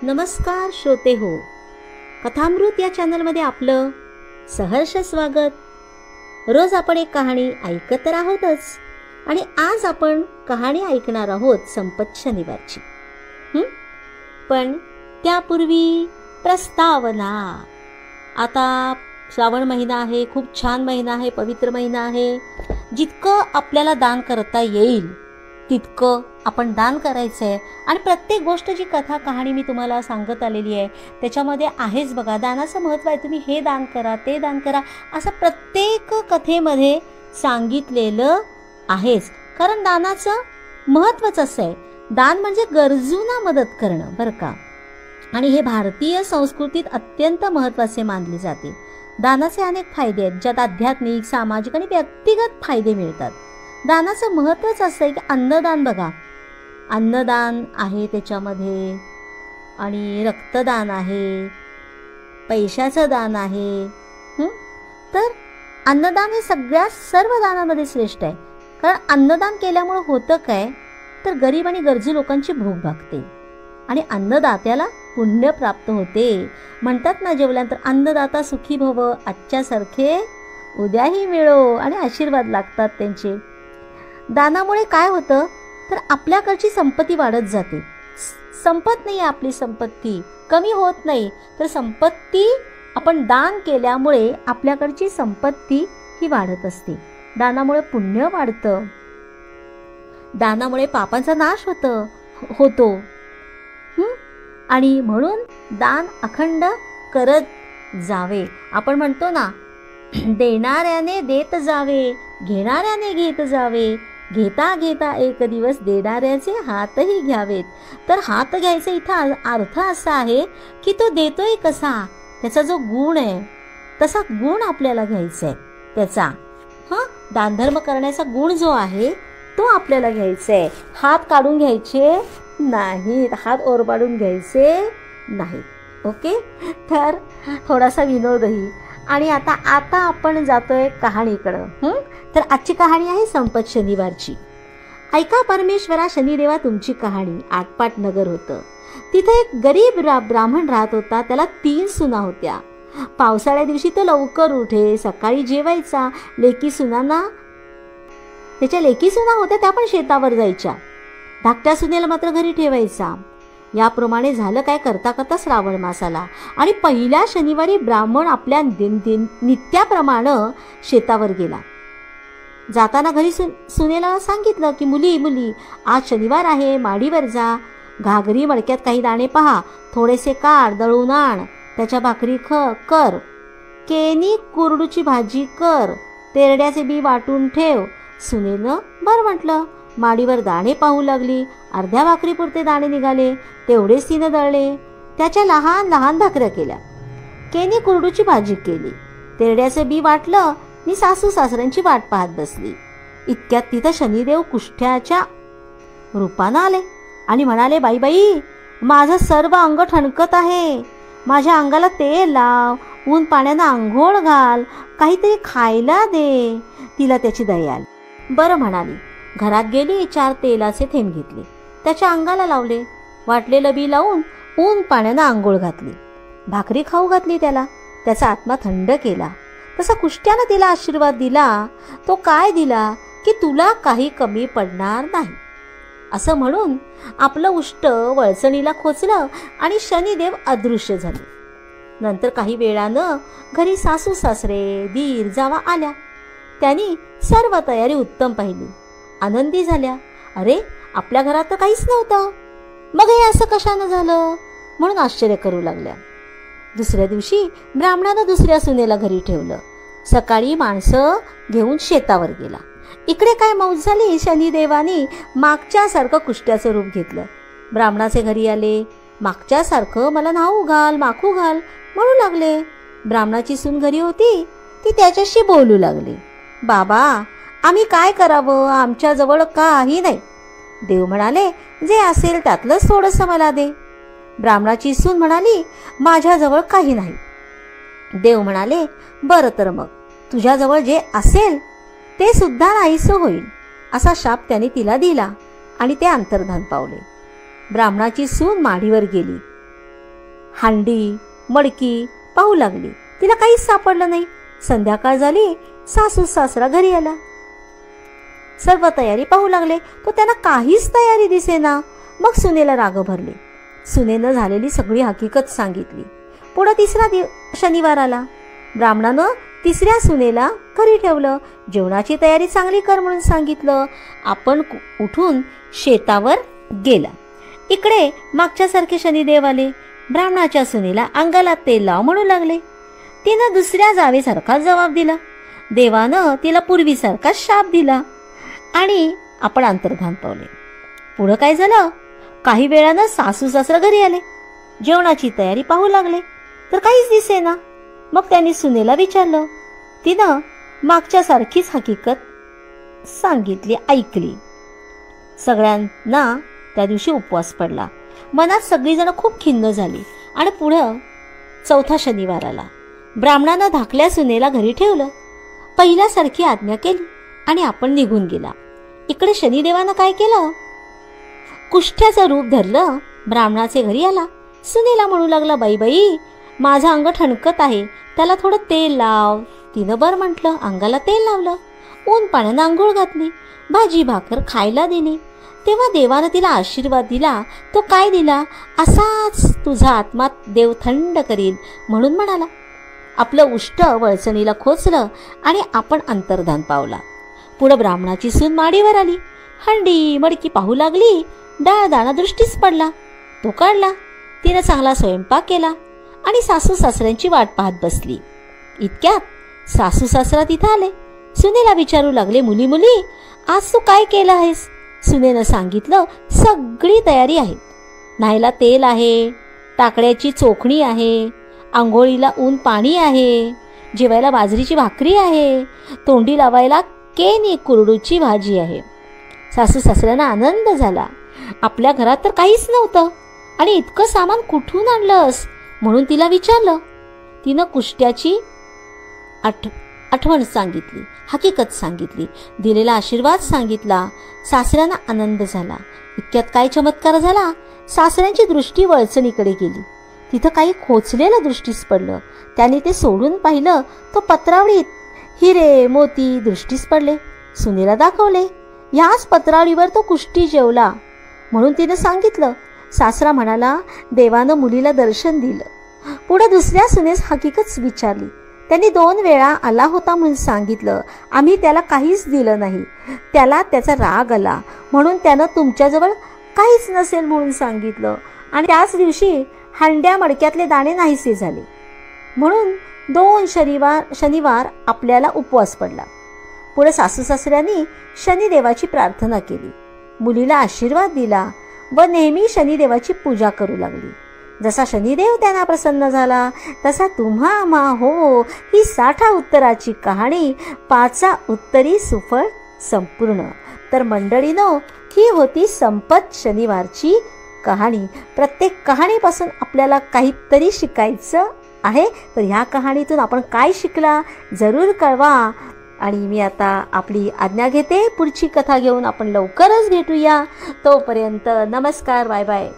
नमस्कार श्रोते हो, कथामृत या चॅनलमध्ये आपलं सहर्ष स्वागत। रोज आपण एक कहाणी ऐकत तर आहोतच आणि आज आपण कहाणी ऐकणार आहोत संपत शनिवारची। पण त्यापूर्वी प्रस्तावना। आता श्रावण महिना आहे, खूप छान महिना आहे, पवित्र महिना आहे। जितकं आपल्याला दान करता येईल तितकं आपण दान करायचं आहे। आणि प्रत्येक गोष्ट जी कथा कहाणी मी तुम्हाला सांगत आलेली आहे त्याच्यामध्ये आहेच बघा, दानाचं महत्त्व आहे। तुम्ही हे दान करा, ते दान करा, असं प्रत्येक कथेमध्ये सांगितलेलं आहेच। कारण दानाचं महत्त्वच असं आहे, दान म्हणजे गरजूंना मदत करणं बरं का। आणि हे भारतीय संस्कृतीत अत्यंत महत्त्वाचे मानले जाते। दानाचे अनेक फायदे आहेत, ज्यात आध्यात्मिक, सामाजिक आणि व्यक्तिगत फायदे मिळतात। दानाचं महत्त्वच असं आहे की अन्नदान बघा, अन्नदान आहे त्याच्यामध्ये, आणि रक्तदान आहे, पैशाचं दान आहे। तर अन्नदान हे सर्व दानामध्ये श्रेष्ठ आहे। कारण अन्नदान केल्यामुळे होतं काय, तर गरीब आणि गरजू लोकांची भूक भागते आणि अन्नदात्याला पुण्य प्राप्त होते। म्हणतात ना, जेवल्यानंतर अन्नदाता सुखी भव, आजच्यासारखे उद्याही मिळो, आणि आशीर्वाद लागतात त्यांचे। दानामुळे काय होतं, तर आपल्याकडची संपत्ती वाढत जाते। संपत नाही, आपली संपत्ती कमी होत नाही, तर संपत्ती आपण दान केल्यामुळे आपल्याकडची संपत्ती ही वाढत असते। दानामुळे पुण्य वाढतं, दानामुळे पापांचा नाश होतो। आणि म्हणून दान अखंड करत जावे। आपण म्हणतो ना, देणाऱ्याने देत जावे, घेणाऱ्याने घेत जावे, घेता घेता एक दिवस देणाऱ्याचे हातही घ्यावेत। तर हात घ्यायचा इथं अर्थ असा आहे की तो देतोय कसा, त्याचा जो गुण आहे तसा गुण आपल्याला घ्यायचा आहे त्याचा। दानधर्म करण्याचा गुण जो आहे तो आपल्याला घ्यायचा आहे। हात काढून घ्यायचे नाहीत, हात ओरबाडून घ्यायचे नाहीत। ओके, तर थोडासा विनोदही। आणि आता आपण जातोय कहाणीकडं। तर आजची कहाणी आहे संपत शनिवारची। ऐका परमेश्वरा शनिदेवा तुमची कहाणी। आटपाट नगर होतं, तिथे एक गरीब ब्राह्मण राहत होता। त्याला 3 सुना होत्या। पावसाळ्या दिवशी तो लवकर उठे, सकाळी जेवायचा। त्याच्या लेकी सुना होत्या, त्या पण शेतावर जायच्या। धाकट्या सुनेला मात्र घरी ठेवायचा। याप्रमाणे झालं काय, करता करता श्रावण मास आला आणि पहिल्या शनिवारी ब्राह्मण आपल्या नित्याप्रमाणे शेतावर गेला। जाताना घरी सुनेला सांगितलं की मुली आज शनिवार आहे, माडीवर जा, घागरी मडक्यात काही दाणे पहा, थोडेसे काढ, दळून आण, त्याच्या भाकरी कर, केनी कुरडूची भाजी कर, तेरड्याचे बी वाटून ठेव। सुनेनं बरं म्हटलं। माडीवर दाणे पाहू लागली, अर्ध्या भाकरीपुरते दाणे निघाले, तेवढेच तिनं दळले, त्याच्या लहान लहान भाकऱ्या केल्या, केनी कुरडूची भाजी केली, तेरड्याचं बी वाटलं, मी सासू सासऱ्यांची वाट पाहत बसली। इतक्यात तिथं शनिदेव कुष्ठ्याच्या रूपानं आले आणि म्हणाले, बाई माझं सर्व अंग ठणकत आहे, माझ्या अंगाला तेल लाव, ऊन पाण्यानं आंघोळ घाल, काहीतरी खायला दे। तिला त्याची दया आली। बरं म्हणाली। घरात गेली, 4 तेलाचे थेंब घेतले, त्याच्या अंगाला लावले, वाटलेलं बी लावून ऊन पाण्यानं आंघोळ घातली, भाकरी खाऊ घातली त्याला, त्याचा आत्मा थंड केला। तसा कुष्ट्यानं तिला आशीर्वाद दिला। तो काय दिला की तुला काही कमी पडणार नाही, असं म्हणून आपलं उष्ट वळचणीला खोचलं आणि शनिदेव अदृश्य झाले। नंतर काही वेळानं घरी सासू सासरे, दीर जावा आल्या। त्यांनी सर्व तयारी उत्तम पाहिली, आनंदी झाल्या। अरे, आपल्या घरात तर काहीच नव्हतं, मग हे असं कशानं झालं म्हणून आश्चर्य करू लागल्या। दुसऱ्या दिवशी ब्राह्मणानं दुसऱ्या सुनेला घरी ठेवलं। सकाळी माणसं घेऊन शेतावर गेला। इकडे काय मौज झाली, शनिदेवानी मागच्यासारखं कुष्ट्याचं रूप घेतलं। ब्राह्मणाचे घरी आले, मागच्यासारखं मला न्हाऊ घाल, माखू घाल म्हणू लागले। ब्राह्मणाची सून घरी होती, ती त्याच्याशी बोलू लागली, बाबा आम्ही काय करावं, आमच्याजवळ काही नाही। देव म्हणाले, जे असेल त्यातलंच थोडंसं मला दे। ब्राह्मणाची सून म्हणाली, माझ्याजवळ काही नाही। देव म्हणाले, बरं तर मग तुझ्याजवळ जे असेल ते सुद्धा नाहीसं होईल, असा शाप त्याने तिला दिला आणि ते अंतर्धान पावले। ब्राह्मणाची सून माडीवर गेली, हांडी मडकी पाहू लागली. तिला काहीच सापडलं नाही. संध्याकाळ झाली. सासू सासरा घरी आला. सर्व तयारी पाहू लागले, तो त्यांना काहीच तयारी दिसेना. मग सुनेला राग भरले. सुनेनं झालेली सगळी हकीकत सांगितली. पुढे तिसरा शनिवार आला. ब्राह्मणानं तिसऱ्या सुनेला घरी ठेवलं. जेवणाची तयारी चांगली कर म्हणून सांगितलं. आपण उठून शेतावर गेला. इकडे मागच्यासारखे शनिदेव आले. ब्राह्मणाच्या सुनेला अंगाला तेल लाव म्हणू लागले. तिनं दुसऱ्या जावेसारखा जबाब दिला. देवानं तिला पूर्वीसारखा शाप दिला आणि आपण अंतर्धान पावले. पुढं काय झालं? काही वेळानं सासू सासरा घरी आले. जेवणाची तयारी पाहू लागले तर काहीच दिसेना. मग त्यांनी सुनेला विचारलं. तिनं मागच्या सारखीच हकीकत सांगितली, ऐकली. सगळ्यांना त्या दिवशी उपवास पडला. मनात सगळीजण खूप खिन्न झाली. आणि पुढं चौथा शनिवार आला. ब्राह्मणानं धाकल्या सुनेला घरी ठेवलं. पहिल्यासारखी आज्ञा केली आणि आपण निघून गेला. इकडे शनिदेवानं काय केलं? कुष्ठ्याचं रूप धरलं. ब्राह्मणाचे घरी आला. सुनेला म्हणू लागला, बाई बाई, माझं अंग ठणकत आहे, त्याला थोडं तेल लाव. तिनं बरं म्हटलं. अंगाला तेल लावलं. ऊन पाण्यानं आंघोळ घातली. भाजी भाकर खायला दिली. तेव्हा देवानं तिला आशीर्वाद दिला. तो काय दिला? असाच तुझा आत्मा देव थंड करील म्हणून म्हणाला. आपलं उष्ट वळसणीला खोचलं आणि आपण अंतर्धान पावला. पुढं ब्राह्मणाची सून माडीवर आली. हंडी मडकी पाहू लागली. डाळ दाणा दृष्टीस पडला. तो काढला. तिनं चांगला स्वयंपाक केला आणि सासू सासऱ्यांची वाट पाहत बसली. इतक्यात सासू सासरा तिथं आले. सुनेला विचारू लागले, मुली मुली, आज तू काय केलं आहेस? सुनेनं सांगितलं, सगळी तयारी आहे. न्हायला तेल आहे, टाकड्याची चोखणी आहे, आंघोळीला ऊन पाणी आहे, जेवायला बाजरीची भाकरी आहे, तोंडी लावायला केनी कुरडूची भाजी आहे. सासू सासऱ्यांना आनंद झाला. आपल्या घरात तर काहीच नव्हतं आणि इतकं सामान कुठून आणलंस म्हणून तिला विचारलं. तिनं कुष्ट्याची आठवण सांगितली, हकीकत सांगितली, दिलेला आशीर्वाद सांगितला. सासऱ्यांना आनंद झाला. इतक्यात काय चमत्कार झाला? सासऱ्यांची दृष्टी वळचणीकडे गेली. तिथं काही खोचलेलं दृष्टीस पडलं. त्याने ते सोडून पाहिलं तो पत्रावळीत हिरे मोती दृष्टीस पडले. सुनेला दाखवले. याच पत्रावळीवर तो कुष्टी जेवला म्हणून तिनं सांगितलं. सासरा म्हणाला, देवानं मुलीला दर्शन दिलं. पुढे दुसऱ्या सुनेस हकीकत विचारली. त्यांनी 2 वेळा आला होता म्हणून सांगितलं. आम्ही त्याला काहीच दिलं नाही. त्याला त्याचा राग आला म्हणून त्यानं तुमच्याजवळ काहीच नसेल म्हणून सांगितलं. आणि त्याच दिवशी हांड्या मडक्यातले दाणे नाहीसे झाले. म्हणून 2 शनिवार आपल्याला उपवास पडला. पुढे सासू सासऱ्यांनी शनिदेवाची प्रार्थना केली. मुलीला आशीर्वाद दिला व नेहमी शनिदेवाची पूजा करू लागली. जसा शनिदेव त्यांना प्रसन्न झाला तसा तुम्हा आम्हा हो ही 60 उत्तराची कहाणी 5 उत्तरी सुफळ संपूर्ण. तर मंडळीनो, ही होती संपत शनिवारची कहाणी. प्रत्येक कहाणीपासून आपल्याला काहीतरी शिकायचं आहे. तर ह्या कहाणीतून आपण काय शिकला जरूर कळवा. आणि मी आता आपली आज्ञा घेते. पुढची कथा घेऊन आपण लवकरच भेटूया. तोपर्यंत नमस्कार, बाय बाय.